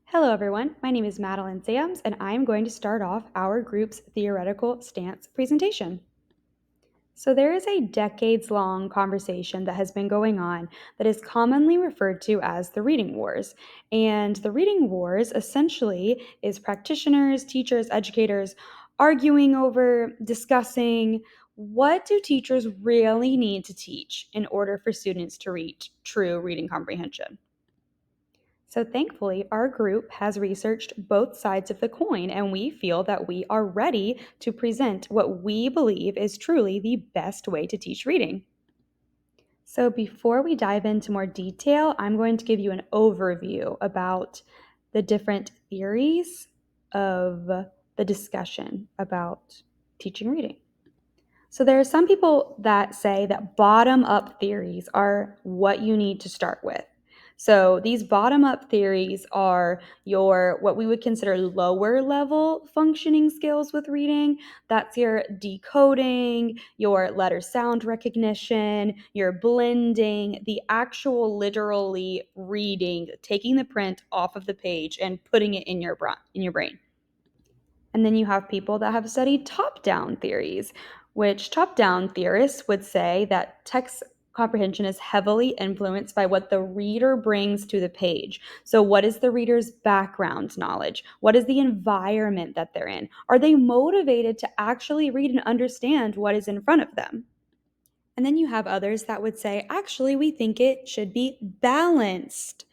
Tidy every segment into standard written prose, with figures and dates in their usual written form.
Hello, everyone. My name is Madeline Sams, and I'm going to start off our group's theoretical stance presentation. So, there is a decades long conversation that has been going on that is commonly referred to as the reading wars. And the reading wars essentially is practitioners, teachers, educators arguing over, discussing what do teachers really need to teach in order for students to reach true reading comprehension. So, thankfully, our group has researched both sides of the coin, and we feel that we are ready to present what we believe is truly the best way to teach reading. So, before we dive into more detail, I'm going to give you an overview about the different theories of the discussion about teaching reading. So, there are some people that say that bottom up theories are what you need to start with. So, these bottom up theories are your what we would consider lower level functioning skills with reading. That's your decoding, your letter sound recognition, your blending, the actual literally reading, taking the print off of the page and putting it in your brain. And then you have people that have studied top down theories, which top down theorists would say that text comprehension is heavily influenced by what the reader brings to the page. So, what is the reader's background knowledge? What is the environment that they're in? Are they motivated to actually read and understand what is in front of them? And then you have others that would say, actually, we think it should be balanced.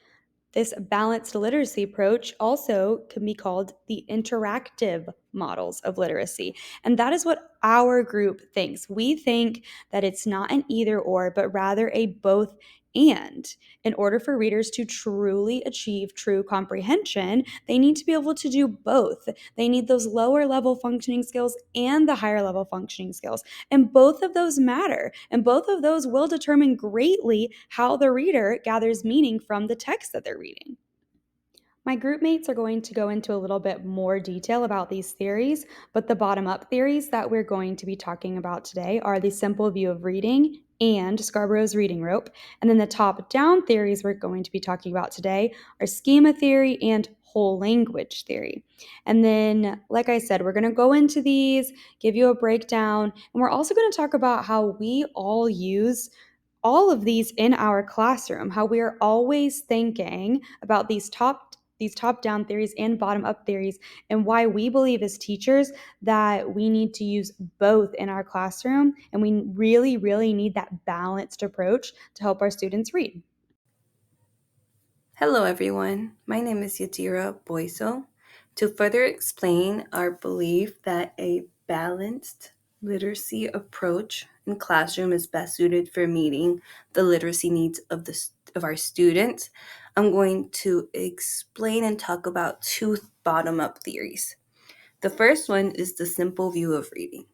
This balanced literacy approach also can be called the interactive models of literacy. And that is what our group thinks. We think that it's not an either or, but rather a both and. In order for readers to truly achieve true comprehension, they need to be able to do both. They need those lower level functioning skills and the higher level functioning skills. And both of those matter. And both of those will determine greatly how the reader gathers meaning from the text that they're reading. My group mates are going to go into a little bit more detail about these theories, but the bottom up theories that we're going to be talking about today are the simple view of reading and Scarborough's reading rope. And then the top down theories we're going to be talking about today are schema theory and whole language theory. And then, like I said, we're going to go into these, give you a breakdown, and we're also going to talk about how we all use all of these in our classroom, how we are always thinking about these top down theories and bottom up theories, and why we believe as teachers that we need to use both in our classroom, and we really really need that balanced approach to help our students read. Hello, everyone. My name is Yadira Boiso. To further explain our belief that a balanced literacy approach in classroom is best suited for meeting the literacy needs of our students, I'm going to explain and talk about two bottom-up theories. The first one is the simple view of reading.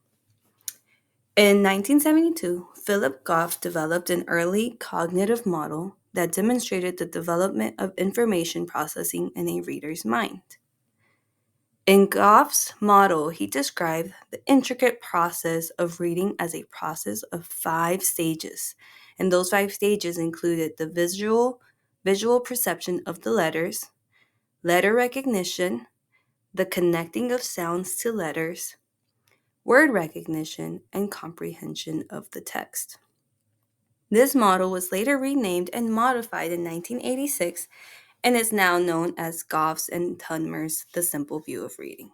In 1972, Philip Goff developed an early cognitive model that demonstrated the development of information processing in a reader's mind. In Goff's model, he described the intricate process of reading as a process of 5 stages. And those 5 stages included the visual perception of the letters, letter recognition, the connecting of sounds to letters, word recognition, and comprehension of the text. This model was later renamed and modified in 1986 and is now known as Goff's and Tunmer's The Simple View of Reading.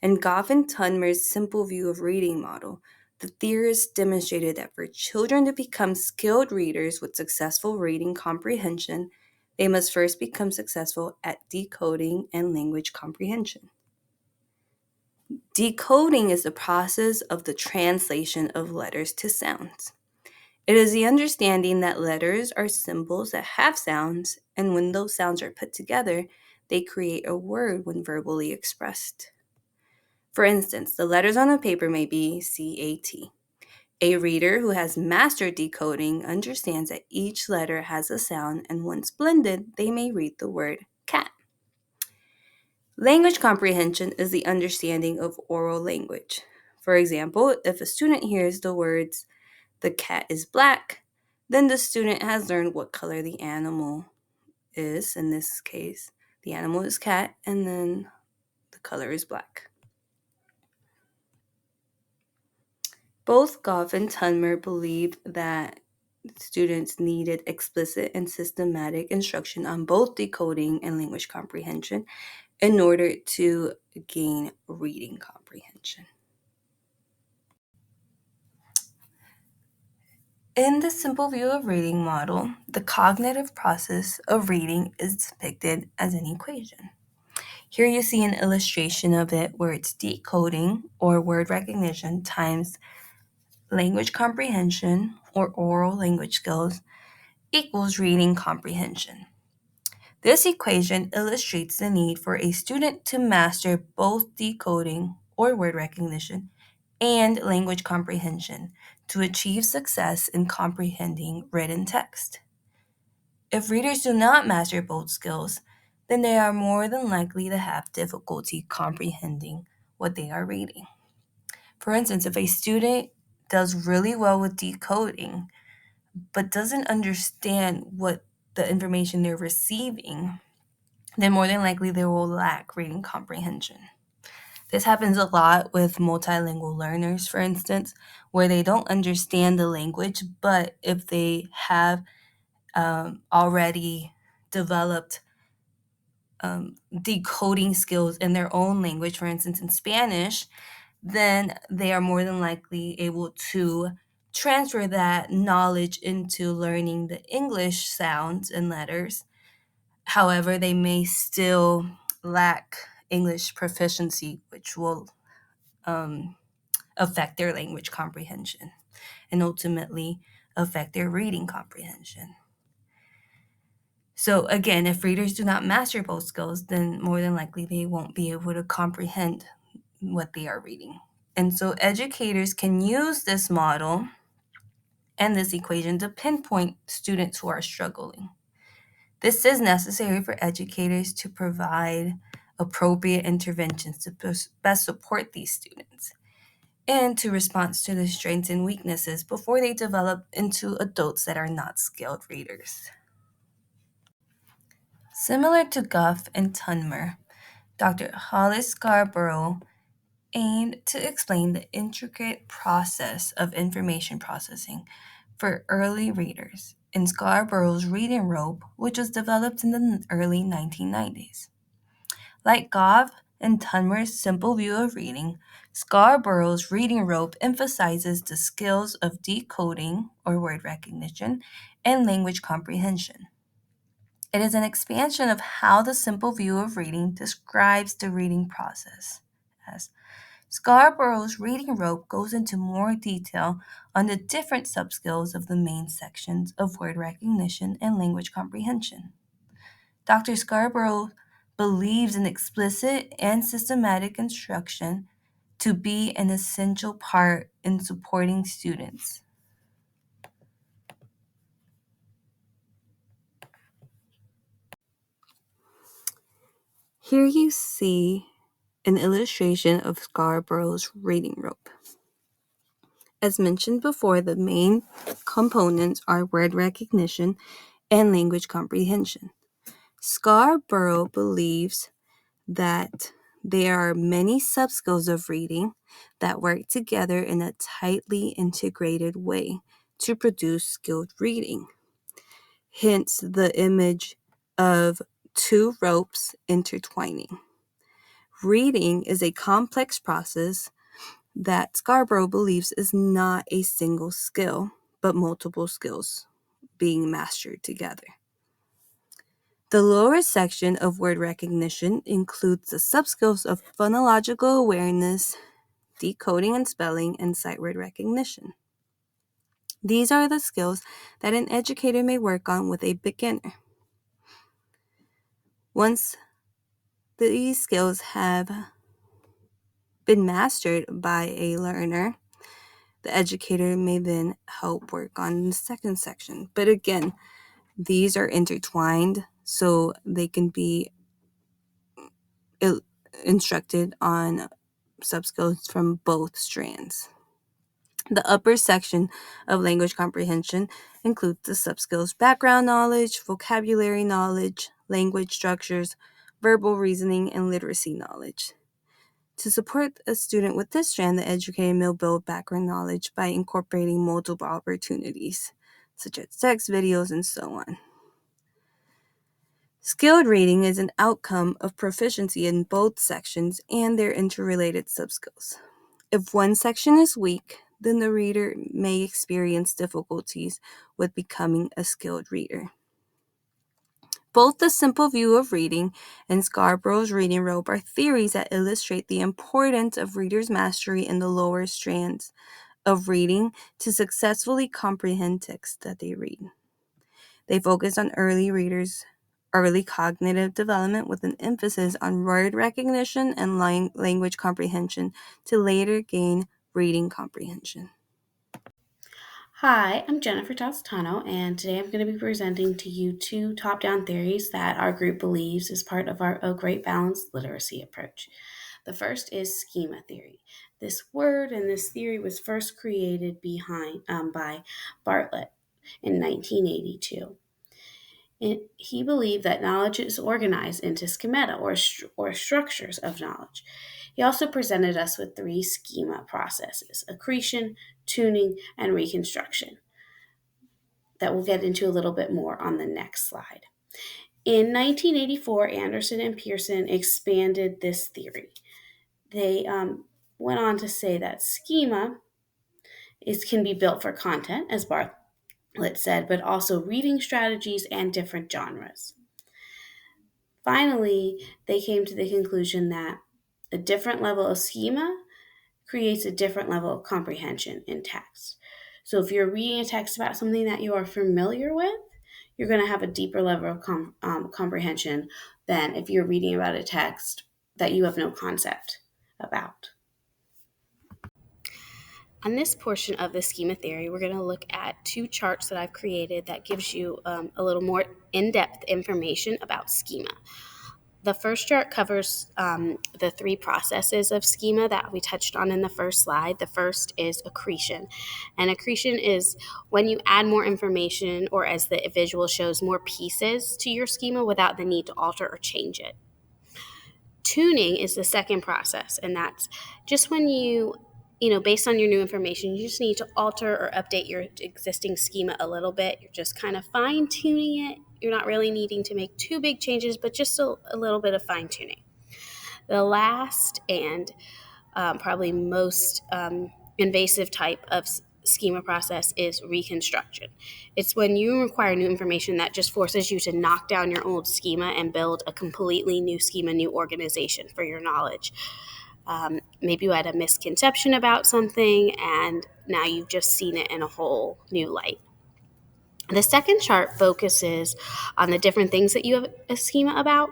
In Goff and Tunmer's Simple View of Reading model, the theorists demonstrated that for children to become skilled readers with successful reading comprehension, they must first become successful at decoding and language comprehension. Decoding is the process of the translation of letters to sounds. It is the understanding that letters are symbols that have sounds, and when those sounds are put together, they create a word when verbally expressed. For instance, the letters on a paper may be CAT. A reader who has mastered decoding understands that each letter has a sound, and once blended, they may read the word cat. Language comprehension is the understanding of oral language. For example, if a student hears the words, "the cat is black," then the student has learned what color the animal is, in this case, The animal is cat, and then the color is black. Both Goff and Tunmer believed that students needed explicit and systematic instruction on both decoding and language comprehension in order to gain reading comprehension. In the simple view of reading model, the cognitive process of reading is depicted as an equation. Here you see an illustration of it where it's decoding or word recognition times language comprehension or oral language skills equals reading comprehension. This equation illustrates the need for a student to master both decoding or word recognition and language comprehension to achieve success in comprehending written text. If readers do not master both skills, then they are more than likely to have difficulty comprehending what they are reading. For instance, if a student does really well with decoding but doesn't understand what the information they're receiving, then more than likely they will lack reading comprehension. This happens a lot with multilingual learners, for instance, where they don't understand the language, but if they have already developed decoding skills in their own language, for instance, in Spanish, then they are more than likely able to transfer that knowledge into learning the English sounds and letters. However, they may still lack English proficiency, which will affect their language comprehension and ultimately affect their reading comprehension. So, again, if readers do not master both skills, then more than likely they won't be able to comprehend what they are reading. And so, educators can use this model and this equation to pinpoint students who are struggling. This is necessary for educators to provide appropriate interventions to best support these students and to respond to their strengths and weaknesses before they develop into adults that are not skilled readers. Similar to Guff and Tunmer, Dr. Hollis Scarborough aimed to explain the intricate process of information processing for early readers in Scarborough's reading rope, which was developed in the early 1990s. Like Goff and Tunmer's simple view of reading, Scarborough's reading rope emphasizes the skills of decoding or word recognition and language comprehension. It is an expansion of how the simple view of reading describes the reading process. As Scarborough's reading rope goes into more detail on the different subskills of the main sections of word recognition and language comprehension. Dr. Scarborough believes in explicit and systematic instruction to be an essential part in supporting students. Here you see an illustration of Scarborough's reading rope. As mentioned before, the main components are word recognition and language comprehension. Scarborough believes that there are many subskills of reading that work together in a tightly integrated way to produce skilled reading. Hence the image of two ropes intertwining. Reading is a complex process that Scarborough believes is not a single skill, but multiple skills being mastered together. The lower section of word recognition includes the subskills of phonological awareness, decoding and spelling, and sight word recognition. These are the skills that an educator may work on with a beginner. Once these skills have been mastered by a learner, the educator may then help work on the second section. But again, these are intertwined so they can be instructed on subskills from both strands. The upper section of language comprehension includes the subskills background knowledge, vocabulary knowledge, language structures, verbal reasoning, and literacy knowledge. To support a student with this strand, the educator will build background knowledge by incorporating multiple opportunities, such as text, videos, and so on. Skilled reading is an outcome of proficiency in both sections and their interrelated subskills. If one section is weak, then the reader may experience difficulties with becoming a skilled reader. Both the simple view of reading and Scarborough's reading rope are theories that illustrate the importance of readers' mastery in the lower strands of reading to successfully comprehend text that they read. They focus on early cognitive development with an emphasis on word recognition and language comprehension to later gain reading comprehension. Hi, I'm Jennifer Tostano, and today I'm going to be presenting to you two top down theories that our group believes is part of our A Great Balanced Literacy approach. The first is schema theory. This word and this theory was first created by Bartlett in 1982. He believed that knowledge is organized into schemata or structures of knowledge. He also presented us with three schema processes: accretion, tuning, and reconstruction, that we'll get into a little bit more on the next slide. In 1984, Anderson and Pearson expanded this theory. They went on to say that schema can be built for content, as Bartlett said, but also reading strategies and different genres. Finally, they came to the conclusion that a different level of schema creates a different level of comprehension in text. So if you're reading a text about something that you are familiar with, you're going to have a deeper level of comprehension than if you're reading about a text that you have no concept about. On this portion of the schema theory, we're going to look at two charts that I've created that gives you a little more in-depth information about schema. The first chart covers the three processes of schema that we touched on in the first slide. The first is accretion. And accretion is when you add more information, or as the visual shows, more pieces to your schema without the need to alter or change it. Tuning is the second process, and that's just when based on your new information, you just need to alter or update your existing schema a little bit. You're just kind of fine tuning it. You're not really needing to make too big changes, but just a little bit of fine tuning. The last and probably most invasive type of schema process is reconstruction. It's when you require new information that just forces you to knock down your old schema and build a completely new schema, new organization for your knowledge. Maybe you had a misconception about something and now you've just seen it in a whole new light. The second chart focuses on the different things that you have a schema about.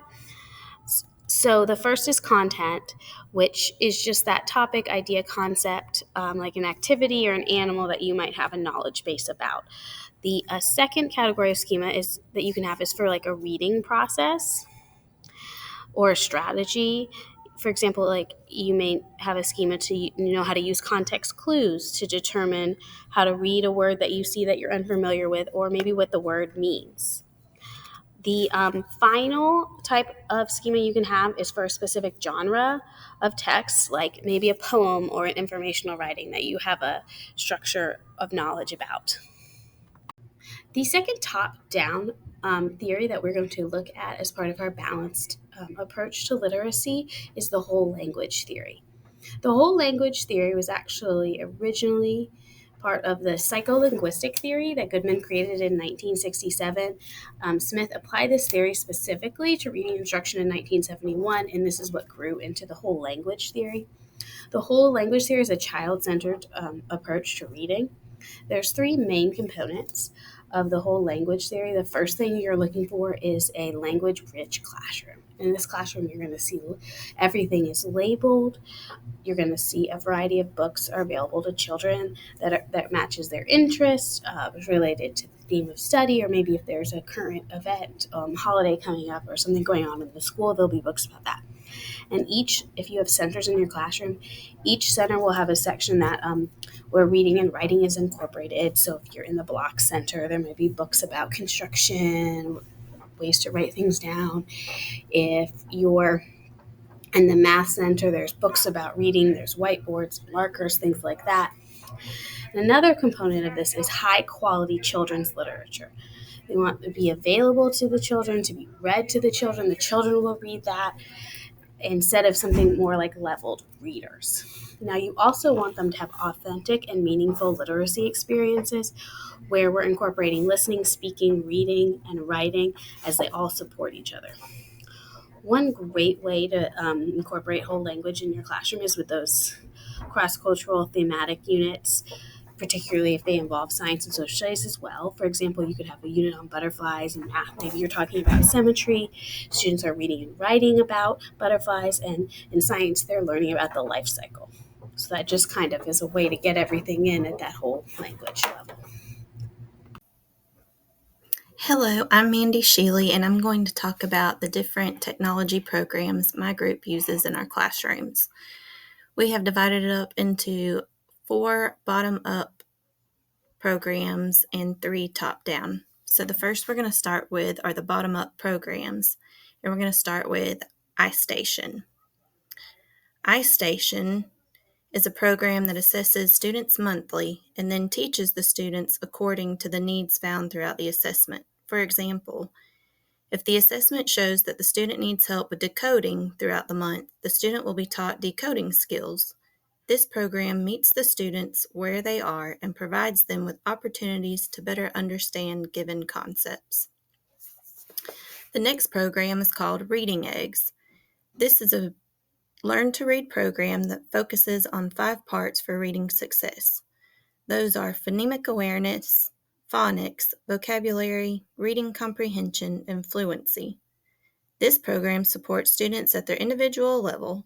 So the first is content, which is just that topic, idea, concept, like an activity or an animal that you might have a knowledge base about. The second category of schema is that you can have is for like a reading process or a strategy. For example, like you may have a schema to know how to use context clues to determine how to read a word that you see that you're unfamiliar with, or maybe what the word means. The final type of schema you can have is for a specific genre of text, like maybe a poem or an informational writing that you have a structure of knowledge about. The second top-down theory that we're going to look at as part of our balanced approach to literacy is the whole language theory. The whole language theory was actually originally part of the psycholinguistic theory that Goodman created in 1967. Smith applied this theory specifically to reading instruction in 1971, and this is what grew into the whole language theory. The whole language theory is a child-centered approach to reading. There's three main components of the whole language theory. The first thing you're looking for is a language-rich classroom. In this classroom, you're going to see everything is labeled. You're going to see a variety of books are available to children that matches their interests, related to the theme of study, or maybe if there's a current event, holiday coming up, or something going on in the school, there'll be books about that. And if you have centers in your classroom, each center will have a section that where reading and writing is incorporated. So if you're in the block center, there may be books about construction, ways to write things down. If you're in the math center, there's books about reading, there's whiteboards, markers, things like that. And another component of this is high quality children's literature. They want to be available to the children, to be read to the children. The children will read that instead of something more like leveled readers. Now, you also want them to have authentic and meaningful literacy experiences where we're incorporating listening, speaking, reading, and writing as they all support each other. One great way to incorporate whole language in your classroom is with those cross-cultural thematic units, particularly if they involve science and social studies as well. For example, you could have a unit on butterflies and math. Maybe you're talking about symmetry. Students are reading and writing about butterflies, and in science, they're learning about the life cycle. So that just kind of is a way to get everything in at that whole language level. Hello, I'm Mandy Shealy, and I'm going to talk about the different technology programs my group uses in our classrooms. We have divided it up into 4 bottom-up programs and 3 top-down. So the first we're going to start with are the bottom-up programs, and we're going to start with iStation. iStation is a program that assesses students monthly and then teaches the students according to the needs found throughout the assessment. For example, if the assessment shows that the student needs help with decoding throughout the month, the student will be taught decoding skills. This program meets the students where they are and provides them with opportunities to better understand given concepts. The next program is called Reading Eggs. This is a Learn to Read program that focuses on 5 parts for reading success. Those are phonemic awareness, phonics, vocabulary, reading comprehension, and fluency. This program supports students at their individual level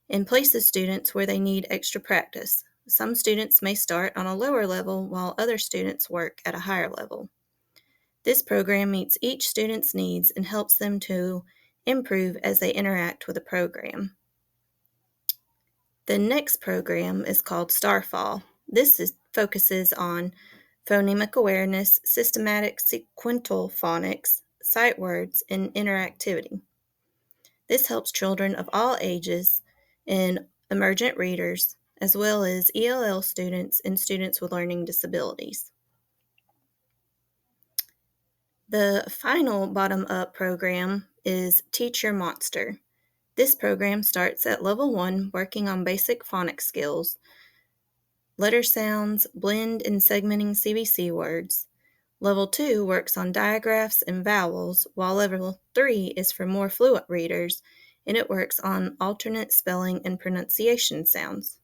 and places students where they need extra practice. Some students may start on a lower level while other students work at a higher level. This program meets each student's needs and helps them to improve as they interact with the program. The next program is called Starfall. This focuses on phonemic awareness, systematic sequential phonics, sight words, and interactivity. This helps children of all ages and emergent readers, as well as ELL students and students with learning disabilities. The final bottom-up program is Teach Your Monster. This program starts at level 1, working on basic phonics skills, letter sounds, blend and segmenting CBC words. Level 2 works on digraphs and vowels, while level 3 is for more fluent readers, and it works on alternate spelling and pronunciation sounds.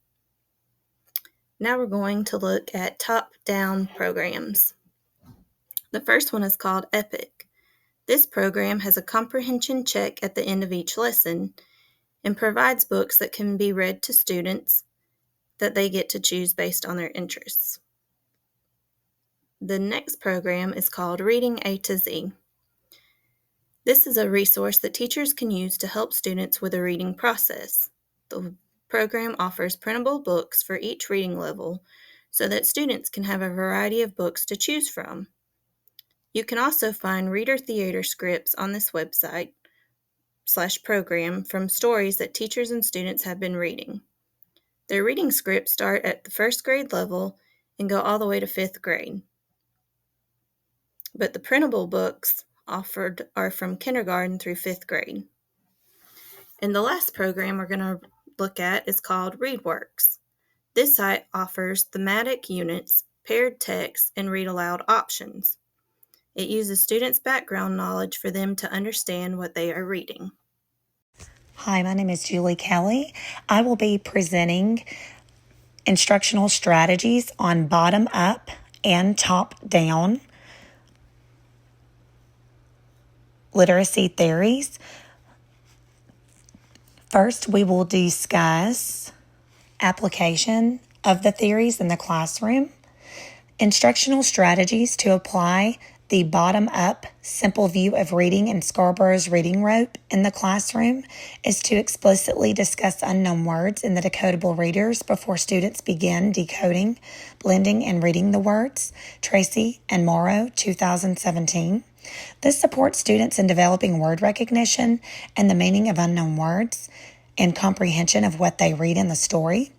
Now we're going to look at top-down programs. The first one is called EPIC. This program has a comprehension check at the end of each lesson and provides books that can be read to students that they get to choose based on their interests. The next program is called Reading A to Z. This is a resource that teachers can use to help students with the reading process. The program offers printable books for each reading level so that students can have a variety of books to choose from. You can also find reader theater scripts on this website/program from stories that teachers and students have been reading. Their reading scripts start at the first grade level and go all the way to 5th grade. But the printable books offered are from kindergarten through 5th grade. And the last program we're going to look at is called ReadWorks. This site offers thematic units, paired text, and read aloud options. It uses students' background knowledge for them to understand what they are reading. Hi, my name is Julie Kelly. I will be presenting instructional strategies on bottom up and top down literacy theories. First, we will discuss application of the theories in the classroom, instructional strategies to apply the bottom-up simple view of reading in Scarborough's reading rope in the classroom is to explicitly discuss unknown words in the decodable readers before students begin decoding, blending, and reading the words. Tracy and Morrow, 2017. This supports students in developing word recognition and the meaning of unknown words and comprehension of what they read in the story.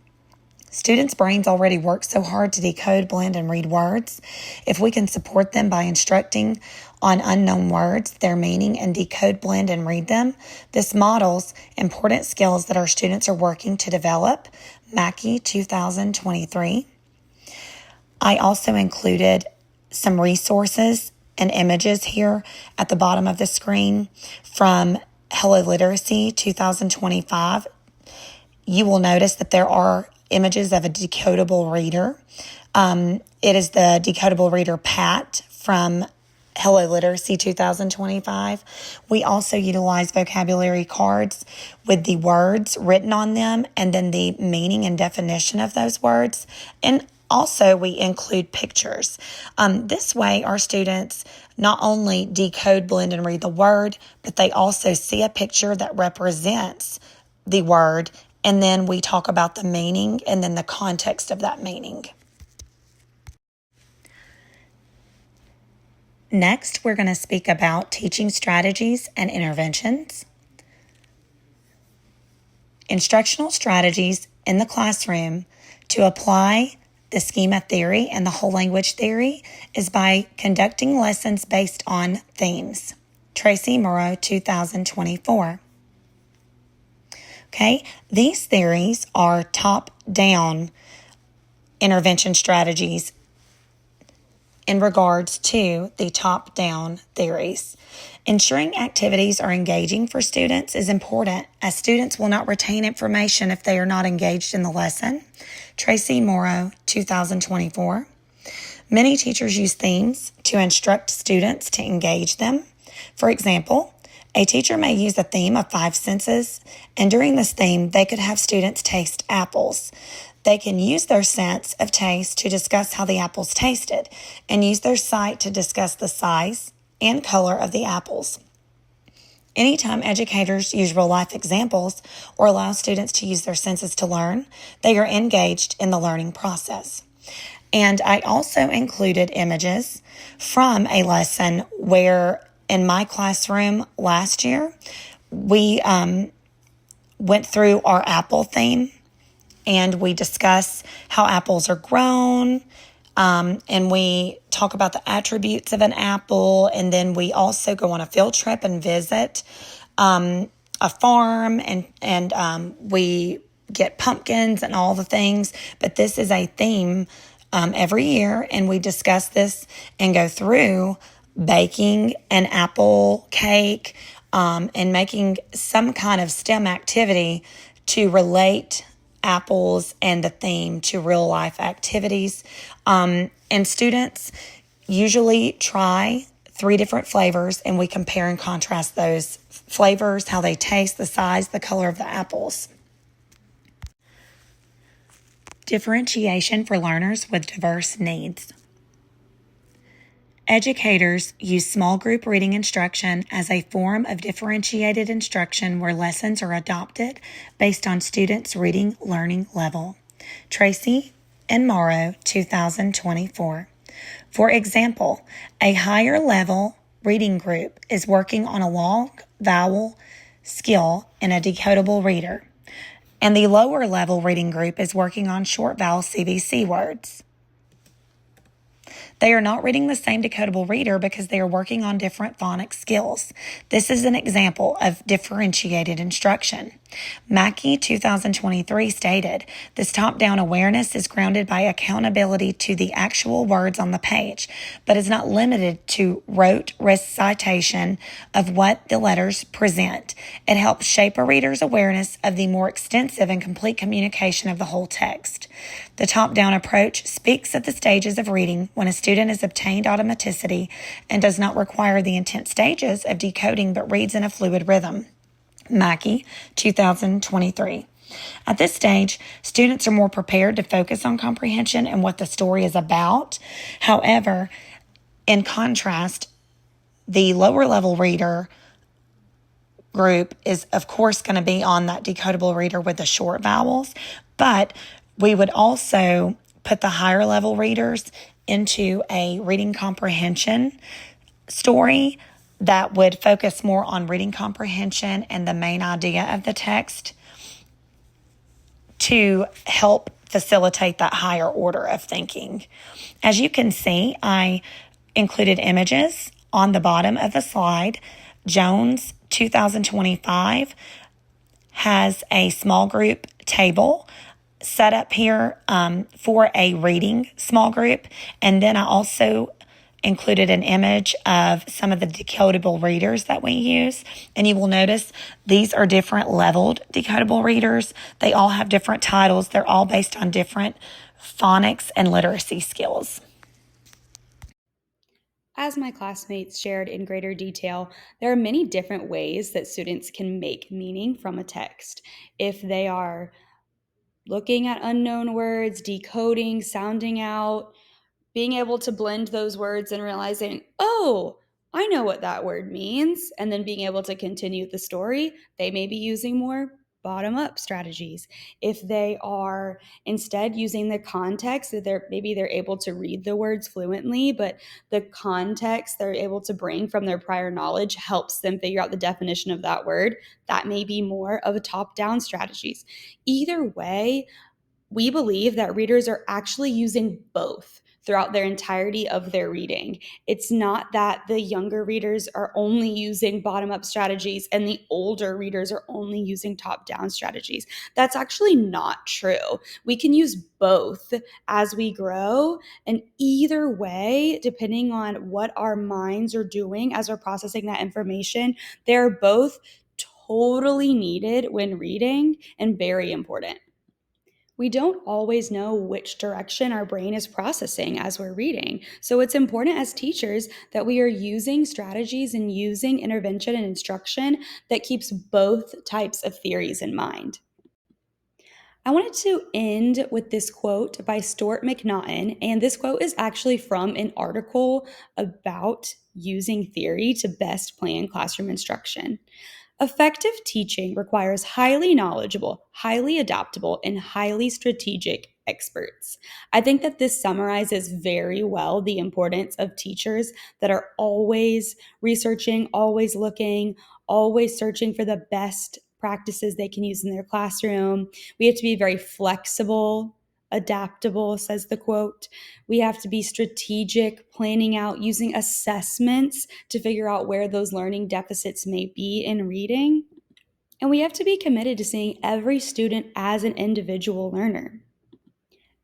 Students' brains already work so hard to decode, blend, and read words. If we can support them by instructing on unknown words, their meaning, and decode, blend, and read them, this models important skills that our students are working to develop. Mackey, 2023. I also included some resources and images here at the bottom of the screen from Hello Literacy 2025. You will notice that there are images of a decodable reader. It is the decodable reader Pat from Hello Literacy 2025. We also utilize vocabulary cards with the words written on them and then the meaning and definition of those words. And also we include pictures. This way our students not only decode, blend, and read the word, but they also see a picture that represents the word. And then we talk about the meaning and then the context of that meaning. Next, we're going to speak about teaching strategies and interventions. Instructional strategies in the classroom to apply the schema theory and the whole language theory is by conducting lessons based on themes. Tracy Morrow, 2024. Okay, these theories are top-down intervention strategies in regards to the top-down theories. Ensuring activities are engaging for students is important, as students will not retain information if they are not engaged in the lesson. Tracy Morrow, 2024. Many teachers use themes to instruct students to engage them. For example, a teacher may use a theme of 5 senses, and during this theme, they could have students taste apples. They can use their sense of taste to discuss how the apples tasted, and use their sight to discuss the size and color of the apples. Anytime educators use real-life examples or allow students to use their senses to learn, they are engaged in the learning process. And I also included images from a lesson where in my classroom last year, we went through our apple theme and we discuss how apples are grown, and we talk about the attributes of an apple, and then we also go on a field trip and visit a farm, and we get pumpkins and all the things. But this is a theme every year, and we discuss this and go through baking an apple cake and making some kind of STEM activity to relate apples and the theme to real life activities. And students usually try 3 different flavors, and we compare and contrast those flavors, how they taste, the size, the color of the apples. Differentiation for learners with diverse needs. Educators use small group reading instruction as a form of differentiated instruction where lessons are adopted based on students' reading learning level. Tracy and Morrow, 2024. For example, a higher level reading group is working on a long vowel skill in a decodable reader, and the lower level reading group is working on short vowel CVC words. They are not reading the same decodable reader because they are working on different phonics skills. This is an example of differentiated instruction. Mackey, 2023 stated, this top-down awareness is grounded by accountability to the actual words on the page, but is not limited to rote recitation of what the letters present. It helps shape a reader's awareness of the more extensive and complete communication of the whole text. The top-down approach speaks at the stages of reading when a student has obtained automaticity and does not require the intense stages of decoding but reads in a fluid rhythm. Mackey, 2023. At this stage, students are more prepared to focus on comprehension and what the story is about. However, In contrast, the lower level reader group is, of course, going to be on that decodable reader with the short vowels, but we would also put the higher level readers into a reading comprehension story that would focus more on reading comprehension and the main idea of the text to help facilitate that higher order of thinking. As you can see, I included images on the bottom of the slide. Jones 2025 has a small group table set up here for a reading small group. And then I also included an image of some of the decodable readers that we use. And you will notice these are different leveled decodable readers. They all have different titles. They're all based on different phonics and literacy skills. As my classmates shared in greater detail, there are many different ways that students can make meaning from a text. If they are looking at unknown words, decoding, sounding out, being able to blend those words and realizing, oh, I know what that word means, and then being able to continue the story, they may be using more bottom up strategies. If they are instead using the context, that maybe they're able to read the words fluently, but the context they're able to bring from their prior knowledge helps them figure out the definition of that word. That may be more of a top down strategies. Either way, we believe that readers are actually using both throughout their entirety of their reading. It's not that the younger readers are only using bottom up strategies and the older readers are only using top down strategies. That's actually not true. We can use both as we grow. And either way, depending on what our minds are doing as we're processing that information, they're both totally needed when reading and very important. We don't always know which direction our brain is processing as we're reading. So it's important as teachers that we are using strategies and using intervention and instruction that keeps both types of theories in mind. I wanted to end with this quote by Stuart McNaughton, and this quote is actually from an article about using theory to best plan classroom instruction. Effective teaching requires highly knowledgeable, highly adaptable, and highly strategic experts. I think that this summarizes very well the importance of teachers that are always researching, always looking, always searching for the best practices they can use in their classroom. We have to be very flexible, adaptable, says the quote. We have to be strategic, planning out, using assessments to figure out where those learning deficits may be in reading. And we have to be committed to seeing every student as an individual learner.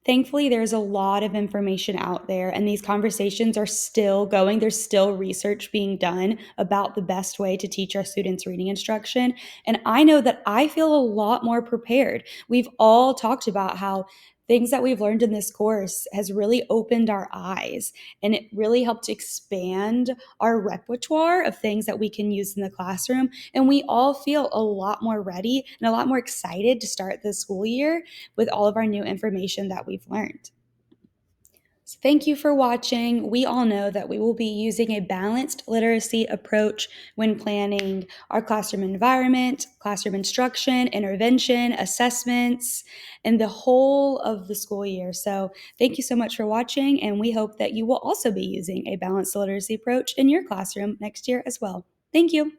Thankfully, there's a lot of information out there, and these conversations are still going. There's still research being done about the best way to teach our students reading instruction. And I know that I feel a lot more prepared. We've all talked about how things that we've learned in this course has really opened our eyes, and it really helped expand our repertoire of things that we can use in the classroom. And we all feel a lot more ready and a lot more excited to start the school year with all of our new information that we've learned. So thank you for watching. We all know that we will be using a balanced literacy approach when planning our classroom environment, classroom instruction, intervention, assessments, and the whole of the school year. So thank you so much for watching, and we hope that you will also be using a balanced literacy approach in your classroom next year as well. Thank you.